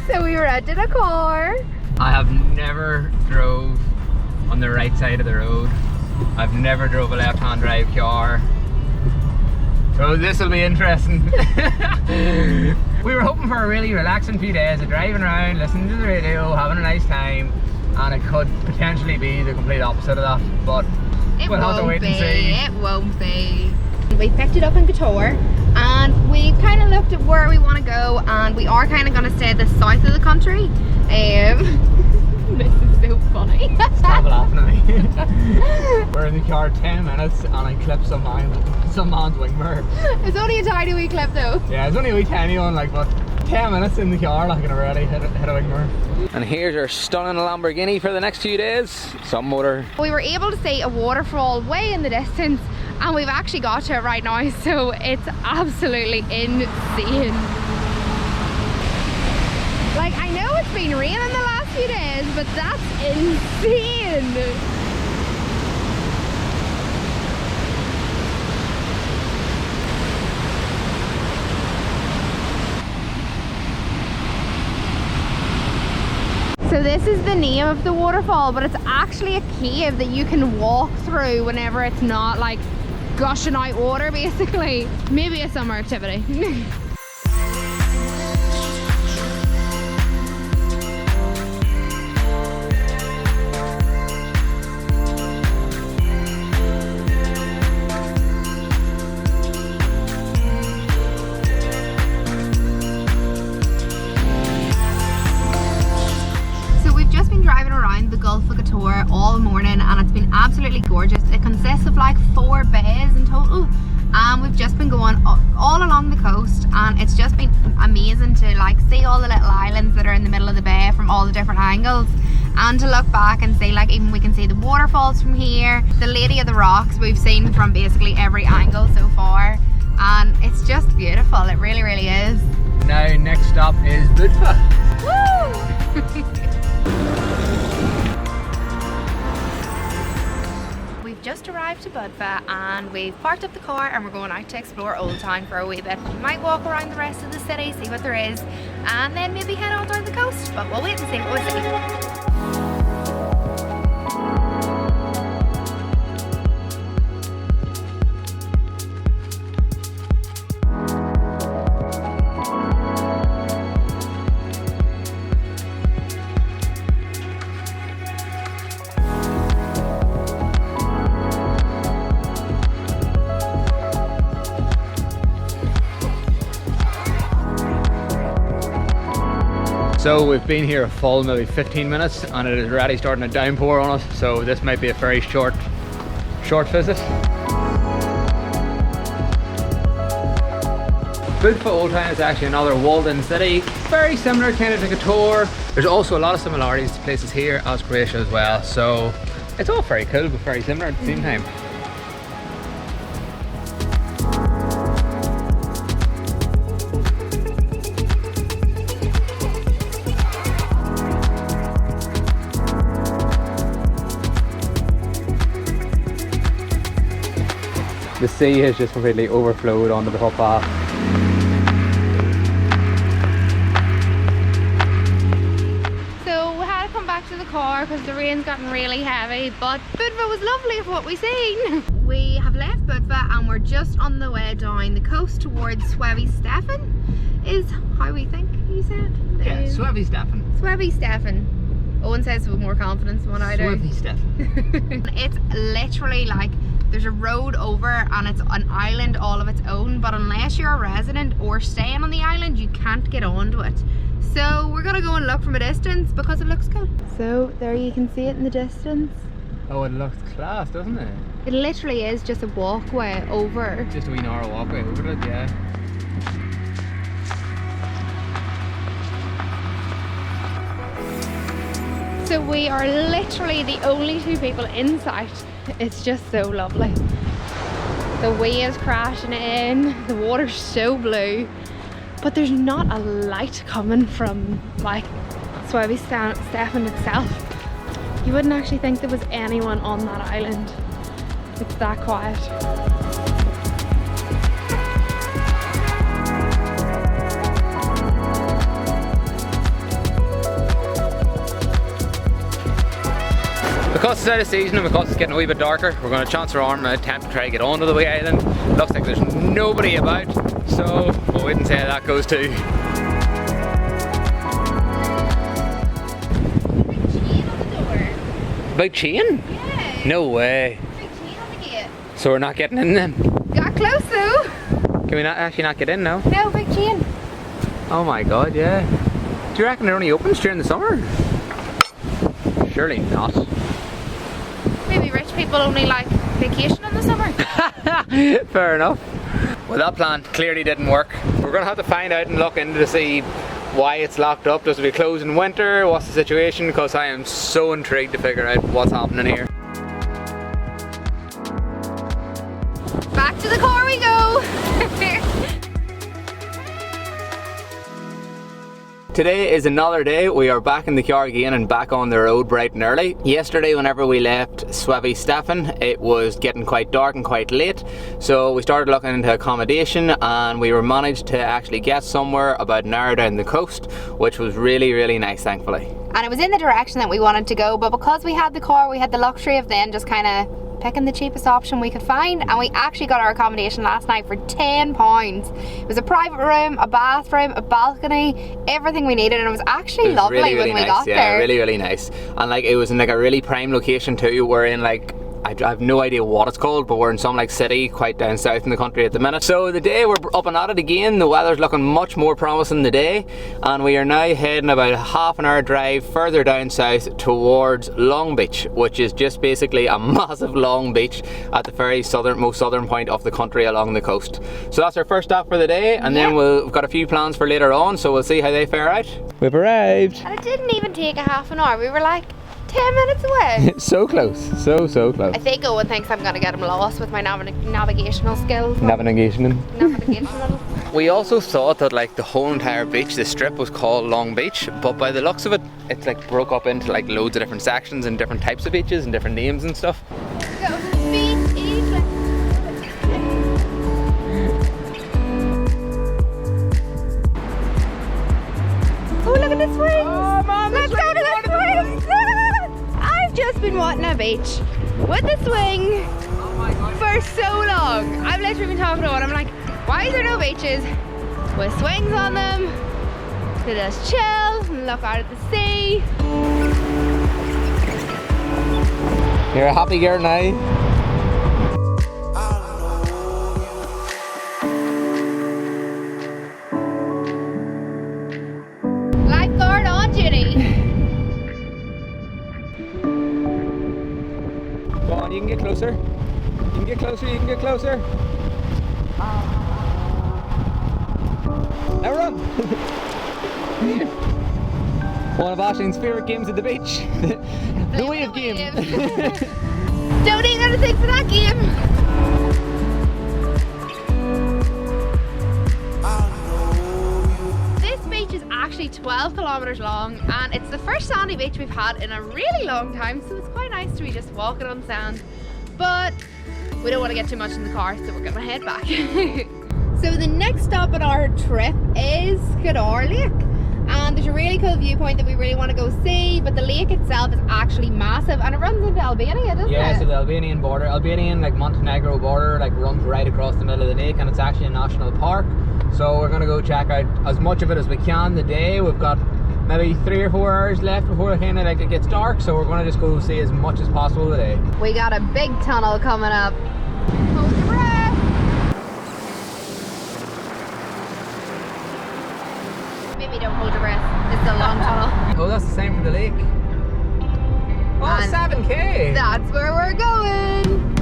So we rented a car. I have never drove on the right side of the road. I've never drove a left-hand drive car. So this will be interesting. We were hoping for a really relaxing few days of driving around, listening to the radio, having a nice time, and it could potentially be the complete opposite of that, but we'll have to wait and see. It won't be. We picked it up in Kotor, and we kind of looked at where we want to go, and we are kind of going to stay the south of the country. This is so funny. Stop laughing at me. We're in the car 10 minutes and I clipped some man's wing mirror. It's only a tiny wee clip though. Yeah, it's only a wee tiny one, like, but 10 minutes in the car, like, and already hit a wing mirror. And here's our stunning Lamborghini for the next few days. Some motor. We were able to see a waterfall way in the distance, and we've actually got to it right now, so it's absolutely insane. Like, I know it's been raining the last few days, but that's insane. So this is the name of the waterfall, but it's actually a cave that you can walk through whenever it's not like gushing out water, basically. Maybe a summer activity. The Gulf of Kotor all morning, and it's been absolutely gorgeous. It consists of like 4 bays in total, and we've just been going all along the coast, and it's just been amazing to like see all the little islands that are in the middle of the bay from all the different angles, and to look back and see, like, even we can see the waterfalls from here, the Lady of the Rocks we've seen from basically every angle so far, and it's just beautiful. It really, really is. Now next stop is Budva. Woo! Just arrived to Budva, and we've parked up the car and we're going out to explore Old Town for a wee bit. We might walk around the rest of the city, see what there is, and then maybe head on down the coast, but we'll wait and see what we see. So we've been here a full maybe 15 minutes and it is already starting to downpour on us, so this might be a very short visit. Budva Old Town is actually another walled-in city, very similar kind of to Kotor. There's also a lot of similarities to places here as Croatia as well, so it's all very cool but very similar at the same time. The sea has just completely overflowed onto the footpath. So we had to come back to the car because the rain's gotten really heavy, but Budva was lovely of what we seen. We have left Budva and we're just on the way down the coast towards Sveti Stefan, is how we think you said? Yeah, Sveti Stefan. Sveti Stefan. Owen says with more confidence than what I do. Sveti Stefan. It's literally like there's a road over and it's an island all of its own, but unless you're a resident or staying on the island, you can't get onto it. So we're gonna go and look from a distance because it looks cool. So there you can see it in the distance. Oh, it looks class, doesn't it? It literally is just a walkway over. Just a wee narrow walkway over it, yeah. So we are literally the only 2 people in sight. It's just so lovely. The waves crashing in, the water's so blue, but there's not a light coming from like Sveti Stefan itself. You wouldn't actually think there was anyone on that island. It's that quiet. because it's out of season and because it's getting a wee bit darker, we're going to chance our arm and attempt to try to get onto the wee island. Looks like there's nobody about, so we'll wait and see how that goes too. Big chain? Yeah. No way. Big chain on the gate. So we're not getting in then? Got close though. Can we not actually not get in now? No, big chain. Oh my god, yeah. Do you reckon it only opens during the summer? Surely not. Maybe rich people only like vacation in the summer. Fair enough. Well, that plan clearly didn't work. We're going to have to find out and look into to see why it's locked up. Does it be closed in winter? What's the situation? Because I am so intrigued to figure out what's happening here. Back to the car we go. Today is another day. We are back in the car again and back on the road bright and early. Yesterday, whenever we left Sveti Stefan, it was getting quite dark and quite late. So we started looking into accommodation and we were managed to actually get somewhere about an hour down the coast, which was really, really nice, thankfully. And it was in the direction that we wanted to go, but because we had the car, we had the luxury of then just kind of picking the cheapest option we could find, and we actually got our accommodation last night for £10. It was a private room, a bathroom, a balcony, everything we needed, and it was actually lovely really, really when we nice. got yeah, there. Really, really nice. And like it was in like a really prime location too. We're in like, I have no idea what it's called, but we're in some like city quite down south in the country at the minute. So the day we're up and at it again. The weather's looking much more promising today, and we are now heading about a half an hour drive further down south towards Long Beach, which is just basically a massive long beach at the very most southern point of the country along the coast. So that's our first stop for the day, and then we've got a few plans for later on, so we'll see how they fare out. We've arrived. And it didn't even take a half an hour. We were like 10 minutes away. So close, so close. I think Owen thinks I'm going to get him lost with my navigational skills. Navigational. Navigational. We also thought that like the whole entire beach, the strip was called Long Beach, but by the looks of it, it's like broke up into like loads of different sections and different types of beaches and different names and stuff. Go to the beach, easy. Oh, look at the swings! Oh man, Let's go to the swings! I've just been wanting a beach with a swing for so long. I've literally been talking to one. I'm like, why is there no beaches with swings on them to just chill and look out at the sea? You're a happy girl now. Lifeguard on duty. Go on, you can get closer. You can get closer, you can get closer. Now run! One of Ashling's favourite games at the beach. the wave game. Don't need anything for that game. This beach is actually 12 kilometres long, and it's the first sandy beach we've had in a really long time, so it's quite nice to be just walking on sand. But we don't want to get too much in the car, so we're going to head back. So the next stop on our trip is Skadar Lake, and there's a really cool viewpoint that we really want to go see, but the lake itself is actually massive and it runs into Albania, doesn't it? Yeah, so the Albanian border, Albanian like Montenegro border like runs right across the middle of the lake, and it's actually a national park. So we're going to go check out as much of it as we can today. We've got maybe 3 or 4 hours left before it kind of like it gets dark, so we're going to just go see as much as possible today. We got a big tunnel coming up. Hold your breath. Maybe don't hold your breath. It's a long tunnel. Oh, that's the same for the lake. Oh, And 7k! That's where we're going.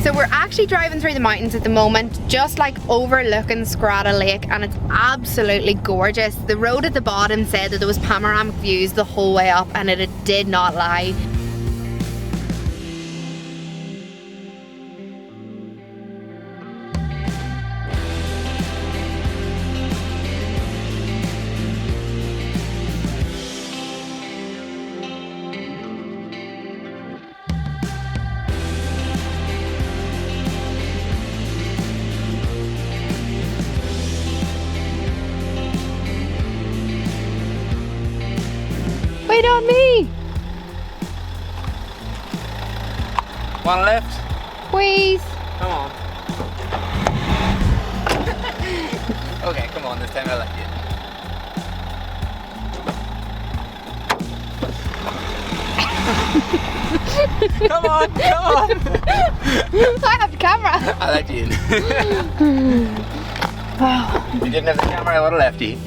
So we're actually driving through the mountains at the moment, just like overlooking Skadar Lake, and it's absolutely gorgeous. The road at the bottom said that there was panoramic views the whole way up, and it did not lie. on me. Want a lift? Please. Come on. Okay, come on, this time I'll let you. Come on, come on! I have the camera. I'll let you in. If you didn't have the camera, I would have left you.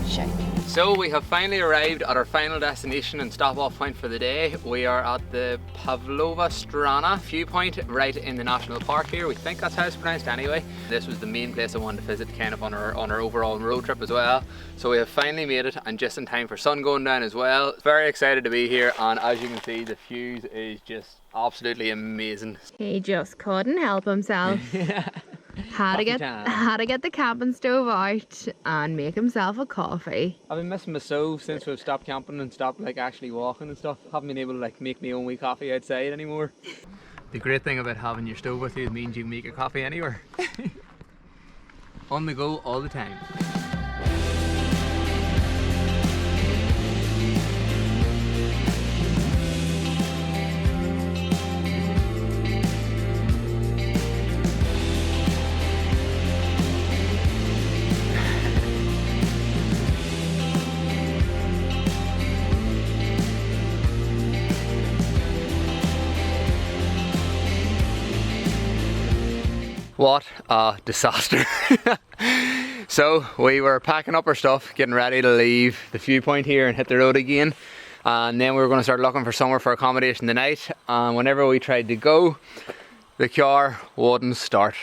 Shit. So we have finally arrived at our final destination and stop off point for the day. We are at the Pavlova Strana viewpoint right in the national park here. We think that's how it's pronounced anyway. This was the main place I wanted to visit kind of on our overall road trip as well. So we have finally made it and just in time for sun going down as well. Very excited to be here and as you can see the views is just absolutely amazing. He just couldn't help himself. Yeah. Had to get the cabin stove out and make himself a coffee. I've been missing my stove since we've stopped camping and stopped like actually walking and stuff. Haven't been able to like make my own wee coffee outside anymore. The great thing about having your stove with you means you can make your coffee anywhere. On the go all the time. What a disaster. So we were packing up our stuff, getting ready to leave the viewpoint here and hit the road again. And then we were going to start looking for somewhere for accommodation tonight. And whenever we tried to go, the car wouldn't start.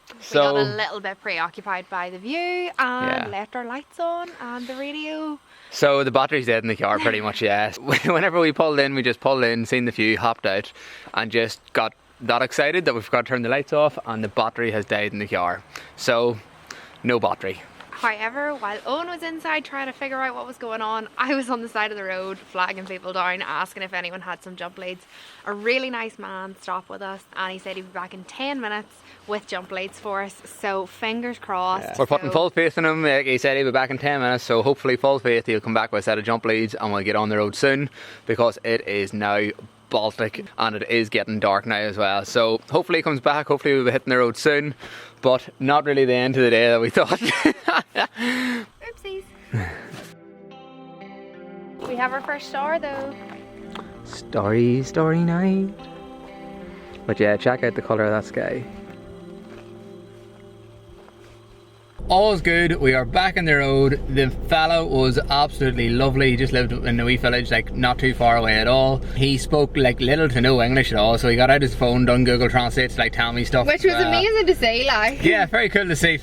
We got a little bit preoccupied by the view and left our lights on and the radio. So the battery's dead in the car pretty much, yes. Whenever we pulled in, we just pulled in, seen the view, hopped out and just got that excited that we've got to turn the lights off and the battery has died in the car. So, no battery. However, while Owen was inside trying to figure out what was going on, I was on the side of the road flagging people down, asking if anyone had some jump leads. A really nice man stopped with us and he said he'd be back in 10 minutes with jump leads for us, so fingers crossed. Yeah. We're putting full faith in him. He said he'd be back in 10 minutes, so hopefully full faith he'll come back with a set of jump leads and we'll get on the road soon because it is now Baltic and it is getting dark now as well, so hopefully he comes back, hopefully we'll be hitting the road soon, but not really the end of the day that we thought. Oopsies. We have our first star though. Starry night. But yeah, check out the colour of that sky. All's good, we are back on the road. The fellow was absolutely lovely. He just lived in a wee village like not too far away at all. He spoke like little to no English at all, so he got out his phone, done Google Translate to like tell me stuff. Which was amazing to see, like. Yeah, very cool to see,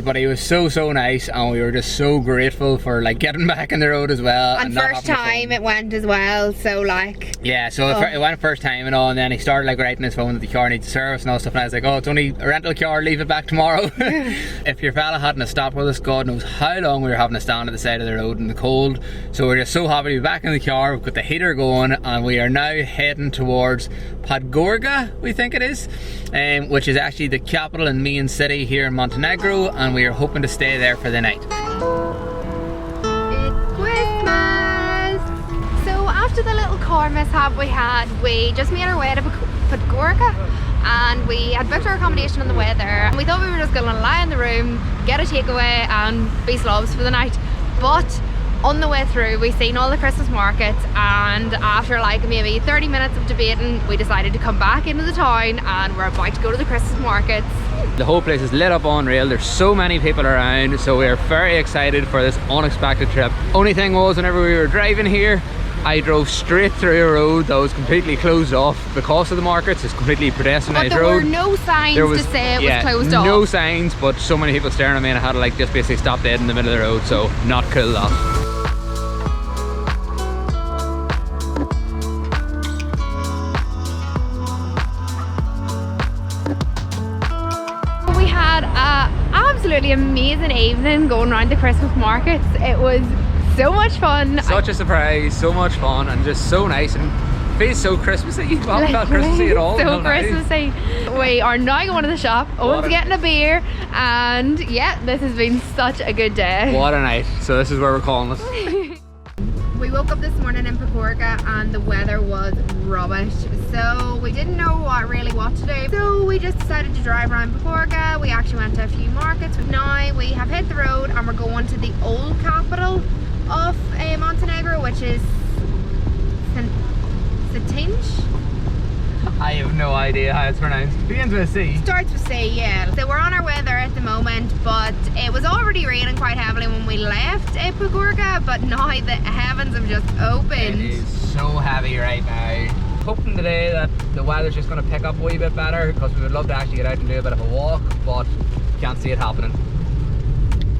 but he was so nice and we were just so grateful for like getting back on the road as well. And first time it went as well, so like. Yeah, so it went first time and all, and then he started like writing his phone that the car needs service and all stuff, and I was like, oh, it's only a rental car, leave it back tomorrow. If your fella hadn't stopped with us, God knows how long we were having to stand at the side of the road in the cold. So we're just so happy to be back in the car. We've got the heater going and we are now heading towards Podgorica, we think it is, which is actually the capital and main city here in Montenegro, and we are hoping to stay there for the night. It's Christmas! So after the little car mishap we just made our way to Podgorica. And we had booked our accommodation on the way there and we thought we were just gonna lie in the room, get a takeaway and be slobs for the night. But on the way through we seen all the Christmas markets, and after like maybe 30 minutes of debating we decided to come back into the town and we're about to go to the Christmas markets. The whole place is lit up unreal. There's so many people around, so we're very excited for this unexpected trip. Only thing was, whenever we were driving here, I drove straight through a road that was completely closed off because of the markets. It's completely pedestrianised road. But there were no signs to say it was closed off. No signs, but so many people staring at me and I had to like just basically stop dead in the middle of the road, so not cool that. We had an absolutely amazing evening going around the Christmas markets. It was so much fun. Such a surprise, so much fun and just so nice and feels so Christmassy. We haven't felt Christmassy at all. So Christmassy. We are now going to the shop. Owen's getting a beer and yeah, this has been such a good day. What a night. So this is where we're calling it. We We woke up this morning in Podgorica and the weather was rubbish, so we didn't know what to do. So we just decided to drive around Podgorica. We actually went to a few markets. Now we have hit the road and we're going to the old capital of Montenegro, which is Cetinje. I have no idea how it's pronounced. Begins with a C. Starts with C, yeah. So we're on our way there at the moment, but it was already raining quite heavily when we left Podgorica, but now the heavens have just opened. It is so heavy right now. Hoping today that the weather's just going to pick up a wee bit better, because we would love to actually get out and do a bit of a walk, but can't see it happening.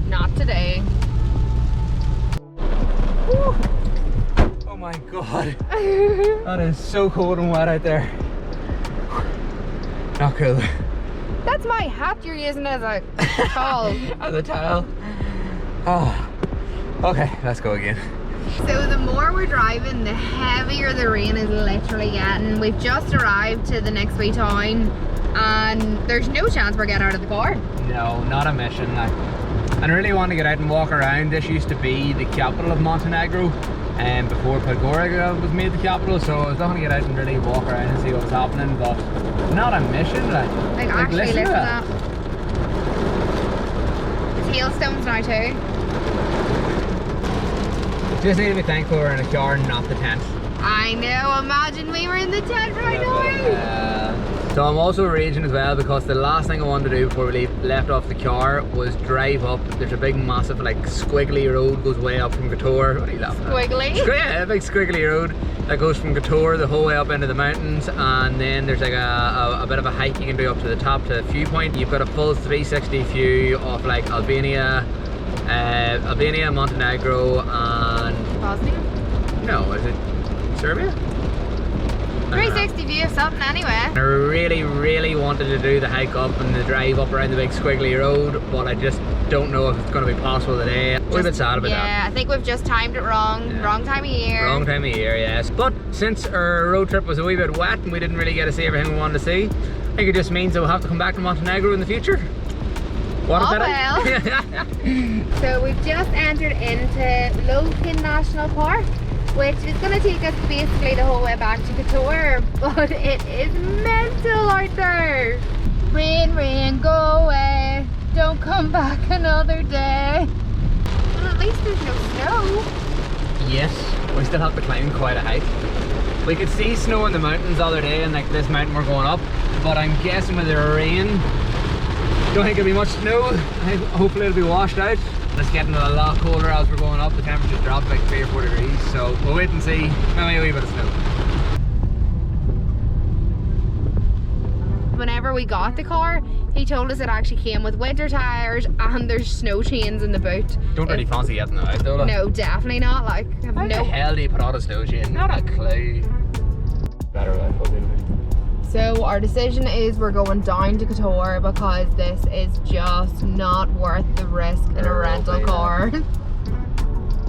Not today. Woo. Oh my god. That is so cold and wet out there. Not cool. That's my hat you're using as a towel. As a towel. Oh. Okay, let's go again. So the more we're driving, the heavier the rain is literally getting. We've just arrived to the next wee town and there's no chance we're getting out of the car. No, not a mission. I really want to get out and walk around. This used to be the capital of Montenegro, and before Podgorica was made the capital, so I was looking to get out and really walk around and see what's happening, but not a mission. Like actually listen to that. It's hailstones now too. Just need to be thankful we're in a car, not the tent. I know, imagine we were in the tent right now. So I'm also raging as well, because the last thing I wanted to do before we left off the car was drive up. There's a big massive like squiggly road goes way up from Kotor. What are you laughing at? Squiggly? Yeah, a big squiggly road that goes from Kotor the whole way up into the mountains, and then there's like a bit of a hike you can do up to the top to the viewpoint. You've got a full 360 view of like Albania, Montenegro and... Bosnia? No, is it Serbia? 360 view of something anyway. I really wanted to do the hike up and the drive up around the big squiggly road, but I just don't know if it's going to be possible today. We're a bit sad about that. Yeah, I think we've just timed it wrong. Yeah. Wrong time of year. Wrong time of year, yes. But since our road trip was a wee bit wet and we didn't really get to see everything we wanted to see, I think it just means that we'll have to come back to Montenegro in the future. What oh well. So we've just entered into Lokin National Park, which is going to take us basically the whole way back to Kotor, but it is mental out there. Rain, rain, go away, don't come back another day. Well, at least there's no snow. Yes, we still have to climb quite a hike. We could see snow in the mountains the other day, and like this mountain we're going up, but I'm guessing with the rain, don't think it'll be much snow. Hopefully it'll be washed out. It's getting a lot colder as we're going up. The temperature's dropped like 3 or 4 degrees, so we'll wait and see. Maybe a wee bit of snow. Whenever we got the car, he told us it actually came with winter tires and there's snow chains in the boot. Don't really fancy getting that out though. Like. No, definitely not. Like, how the hell do you put on a snow chain? Not a clue. Better way, probably. So our decision is we're going down to Kotor because this is just not worth the risk in a rental car.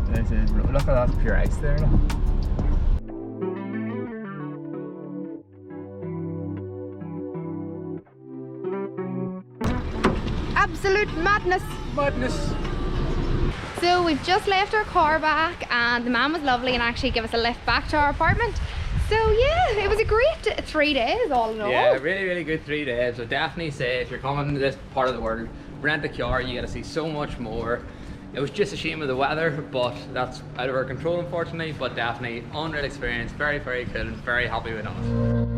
This is, look at that pure ice there. Absolute madness. Madness. So we've just left our car back and the man was lovely and actually gave us a lift back to our apartment. So yeah, it was a great 3 days all in all. Yeah, really good 3 days. So definitely say if you're coming to this part of the world, rent a car, you get to see so much more. It was just a shame of the weather, but that's out of our control unfortunately, but definitely unreal experience, very cool and very happy with us.